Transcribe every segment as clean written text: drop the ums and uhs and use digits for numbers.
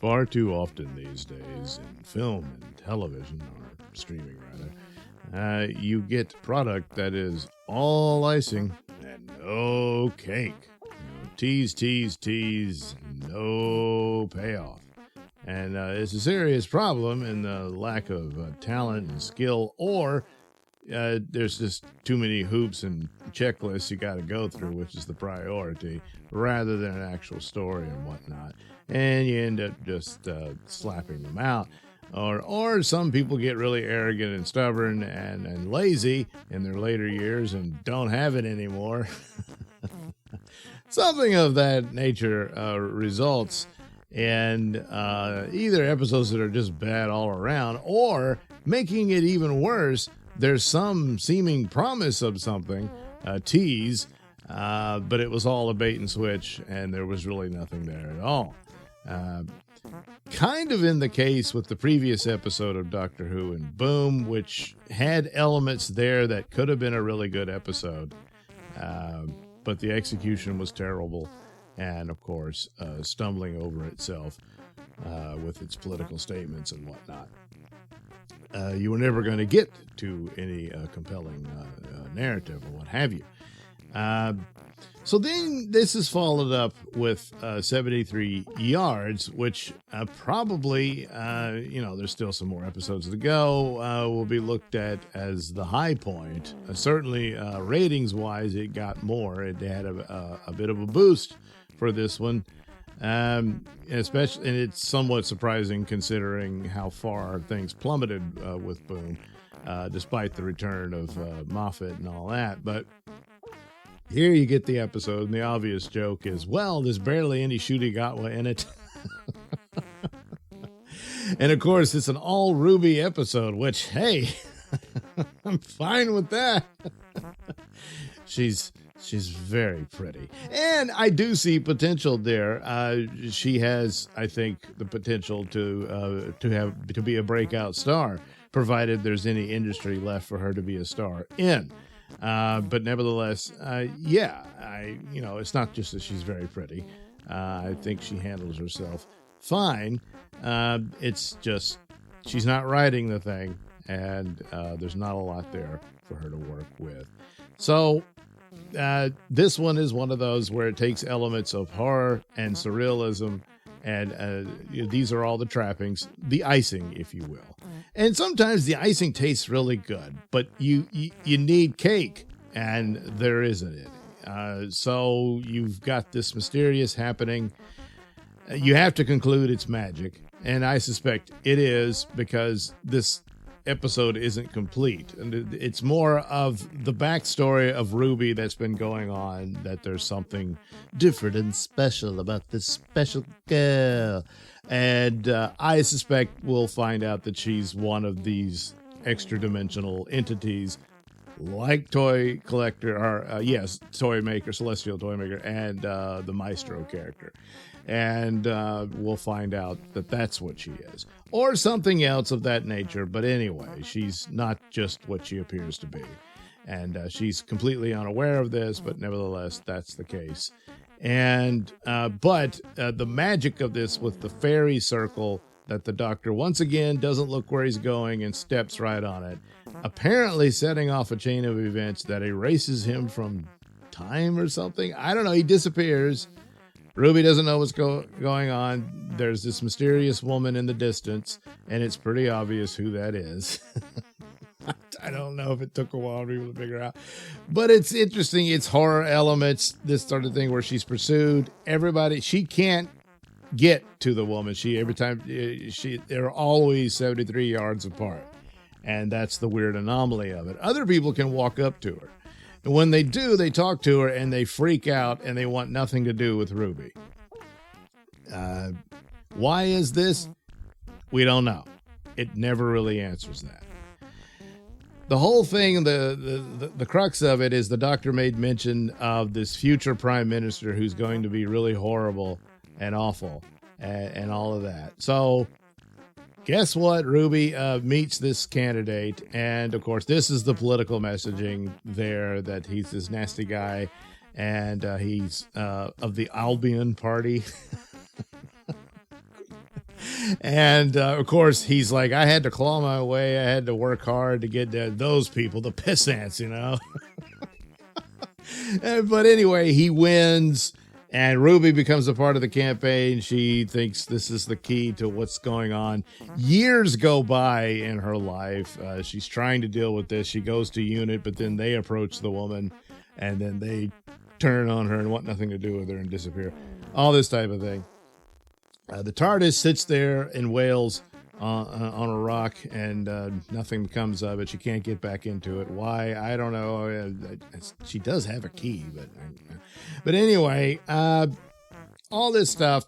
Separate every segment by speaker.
Speaker 1: Far too often these days in film and television, or streaming rather, you get product that is all icing and no cake. Tease, tease, tease, no payoff. And it's a serious problem in the lack of talent and skill, or there's just too many hoops and checklists you got to go through, which is the priority, rather than an actual story and whatnot. And you end up just slapping them out. Or some people get really arrogant and stubborn and lazy in their later years and don't have it anymore. Something of that nature results in either episodes that are just bad all around, or making it even worse, there's some seeming promise of something, a tease, but it was all a bait and switch, and there was really nothing there at all. Kind of in the case with the previous episode of Doctor Who and Boom, which had elements there that could have been a really good episode, but the execution was terrible, and of course stumbling over itself with its political statements and whatnot. You were never going to get to any compelling narrative or what have you. So then this is followed up with 73 Yards, which probably, there's still some more episodes to go, will be looked at as the high point. Certainly, ratings-wise, it got more. It had a bit of a boost for this one. Especially, and it's somewhat surprising considering how far things plummeted with Boom, despite the return of Moffat and all that. But here you get the episode, and the obvious joke is, well, there's barely any Shooty Gatwa in it. And of course, it's an all Ruby episode, which, hey, I'm fine with that. She's very pretty, and I do see potential there. She has, I think, the potential to be a breakout star, provided there's any industry left for her to be a star in. But nevertheless, it's not just that she's very pretty. I think she handles herself fine. It's just she's not writing the thing, and there's not a lot there for her to work with. So this one is one of those where it takes elements of horror and surrealism, and these are all the trappings, the icing, if you will. And sometimes the icing tastes really good, but you need cake, and there isn't any. So you've got this mysterious happening. You have to conclude it's magic, and I suspect it is, because this episode isn't complete, and it's more of the backstory of Ruby that's been going on, that there's something different and special about this special girl, and I suspect we'll find out that she's one of these extra dimensional entities, like Toy Collector, or Toy Maker, Celestial Toy Maker, and the Maestro character. And we'll find out that that's what she is, or something else of that nature. But anyway, she's not just what she appears to be, and she's completely unaware of this, but nevertheless, that's the case. And but the magic of this, with the fairy circle, that the Doctor once again doesn't look where he's going and steps right on it, apparently setting off a chain of events that erases him from time or something. I don't know. He disappears. Ruby doesn't know what's going on. There's this mysterious woman in the distance, and it's pretty obvious who that is. I don't know if it took a while for people to figure out, but it's interesting. It's horror elements, this sort of thing where she's pursued. Everybody, she can't get to the woman. They're always 73 yards apart, and that's the weird anomaly of it. Other people can walk up to her. And when they do, they talk to her and they freak out and they want nothing to do with Ruby. Why is this? We don't know. It never really answers that. The whole thing, the crux of it is the Doctor made mention of this future prime minister who's going to be really horrible and awful and all of that. So guess what? Ruby meets this candidate, and of course this is the political messaging there, that he's this nasty guy, and he's of the Albion party. And of course, he's like, I had to claw my way. I had to work hard to get those people, the pissants, you know. But anyway, he wins, and Ruby becomes a part of the campaign. She thinks this is the key to what's going on. Years go by in her life. She's trying to deal with this. She goes to unit, but then they approach the woman, and then they turn on her and want nothing to do with her and disappear. All this type of thing. The TARDIS sits there and wails on a rock, and nothing comes of it. She can't get back into it. Why? I don't know. She does have a key, but anyway, all this stuff,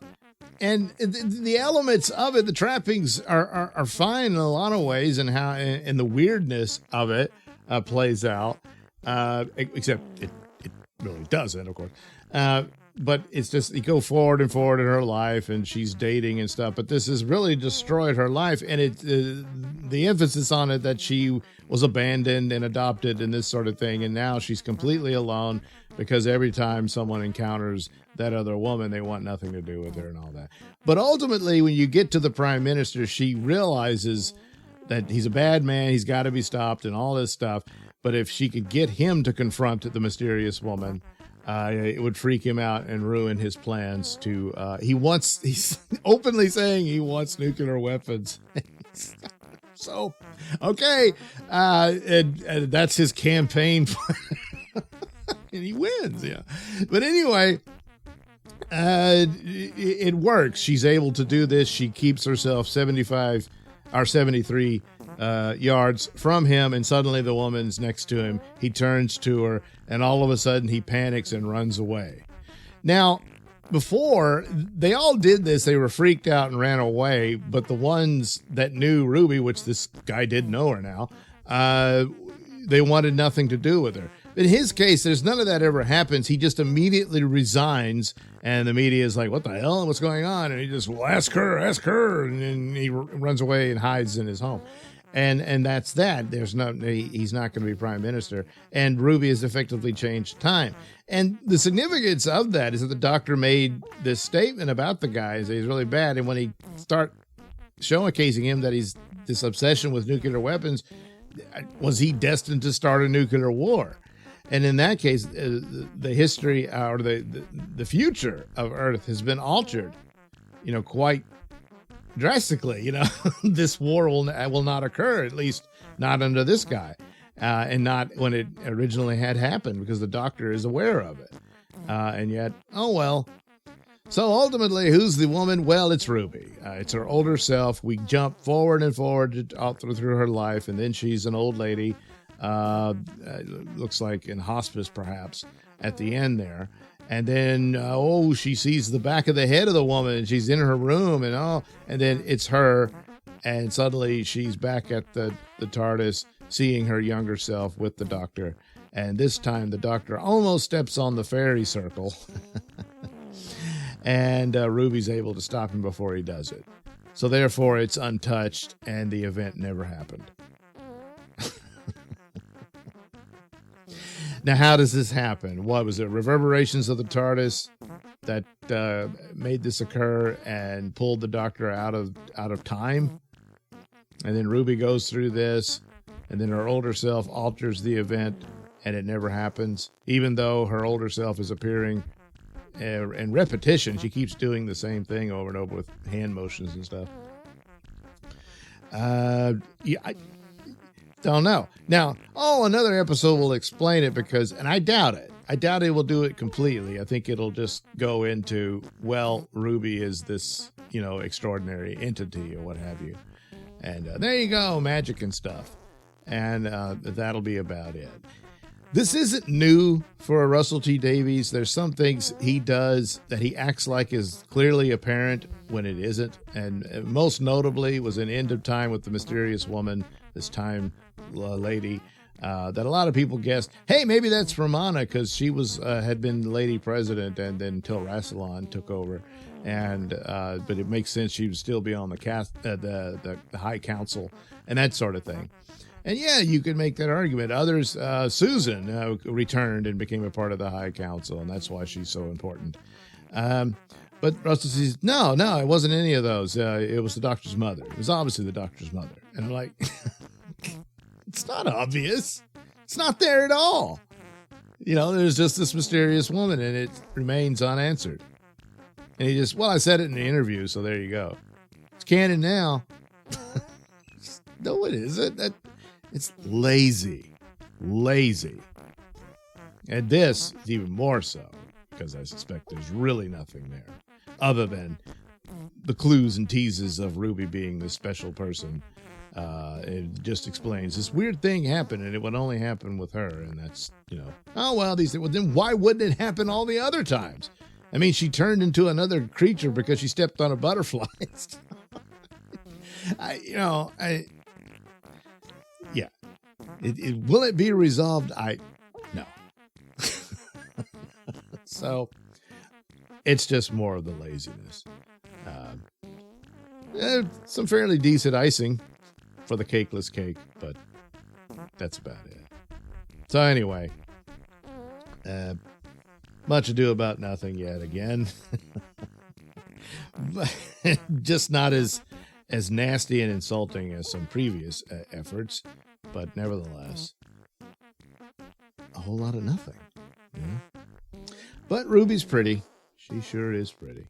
Speaker 1: and the elements of it, the trappings are fine in a lot of ways, and how and the weirdness of it plays out. Except it really doesn't, of course. But it's just, you go forward and forward in her life, and she's dating and stuff. But this has really destroyed her life, and the emphasis on it that she was abandoned and adopted and this sort of thing, and now she's completely alone because every time someone encounters that other woman, they want nothing to do with her and all that. But ultimately, when you get to the prime minister, she realizes that he's a bad man, he's got to be stopped, and all this stuff. But if she could get him to confront the mysterious woman, it would freak him out and ruin his plans to, he's openly saying he wants nuclear weapons. So, okay. And that's his campaign plan. And he wins. Yeah. But anyway, it works. She's able to do this. She keeps herself 73 yards from him, and suddenly the woman's next to him. He turns to her, and all of a sudden he panics and runs away. Now, before, they all did this. They were freaked out and ran away, but the ones that knew Ruby, which this guy did know her now, they wanted nothing to do with her. In his case, there's none of that ever happens. He just immediately resigns, and the media is like, what the hell? What's going on? And he just, well, ask her. And then he runs away and hides in his home. And that's that. He's not going to be prime minister. And Ruby has effectively changed time. And the significance of that is that the doctor made this statement about the guy, is that he's really bad. And when he start showcasing him that he's this obsession with nuclear weapons, was he destined to start a nuclear war? And in that case, the history or the future of Earth has been altered, quite drastically. This war will not occur, at least not under this guy, and not when it originally had happened, because the doctor is aware of it. And yet, oh well. So ultimately, who's the woman? Well, it's Ruby. It's her older self. We jump forward and forward all through her life, and then she's an old lady. Looks like in hospice, perhaps, at the end there. And then, she sees the back of the head of the woman, and she's in her room, and then it's her, and suddenly she's back at the TARDIS, seeing her younger self with the doctor. And this time the doctor almost steps on the fairy circle, and Ruby's able to stop him before he does it. So therefore it's untouched, and the event never happened. Now, how does this happen? What was it? Reverberations of the TARDIS that made this occur and pulled the doctor out of time? And then Ruby goes through this, and then her older self alters the event, and it never happens. Even though her older self is appearing in repetition, she keeps doing the same thing over and over with hand motions and stuff. I don't know. Now, another episode will explain it, and I doubt it. I doubt it will do it completely. I think it'll just go into, well, Ruby is this, extraordinary entity or what have you. And there you go, magic and stuff. And that'll be about it. This isn't new for Russell T Davies. There's some things he does that he acts like is clearly apparent when it isn't. And most notably was in End of Time with the mysterious woman, this time lady, that a lot of people guessed, hey, maybe that's Romana, because she had been the lady president, and then until Rassilon took over. And but it makes sense she would still be on the High Council and that sort of thing. And yeah, you could make that argument. Others, Susan returned and became a part of the High Council, and that's why she's so important. But Russell says, no, it wasn't any of those. It was the doctor's mother. It was obviously the doctor's mother. And I'm like, it's not obvious. It's not there at all. There's just this mysterious woman, and it remains unanswered. And he just, I said it in the interview, so there you go. It's canon now. No, it isn't. It's lazy. And this is even more so, because I suspect there's really nothing there other than the clues and teases of Ruby being this special person. It just explains this weird thing happened, and it would only happen with her. And that's, then why wouldn't it happen all the other times? I mean, she turned into another creature because she stepped on a butterfly. Yeah. Will it be resolved? No. So it's just more of the laziness. Some fairly decent icing for the cakeless cake, but that's about it. So anyway, much ado about nothing yet again. Just not as nasty and insulting as some previous efforts, but nevertheless, a whole lot of nothing. But Ruby's pretty. She sure is pretty.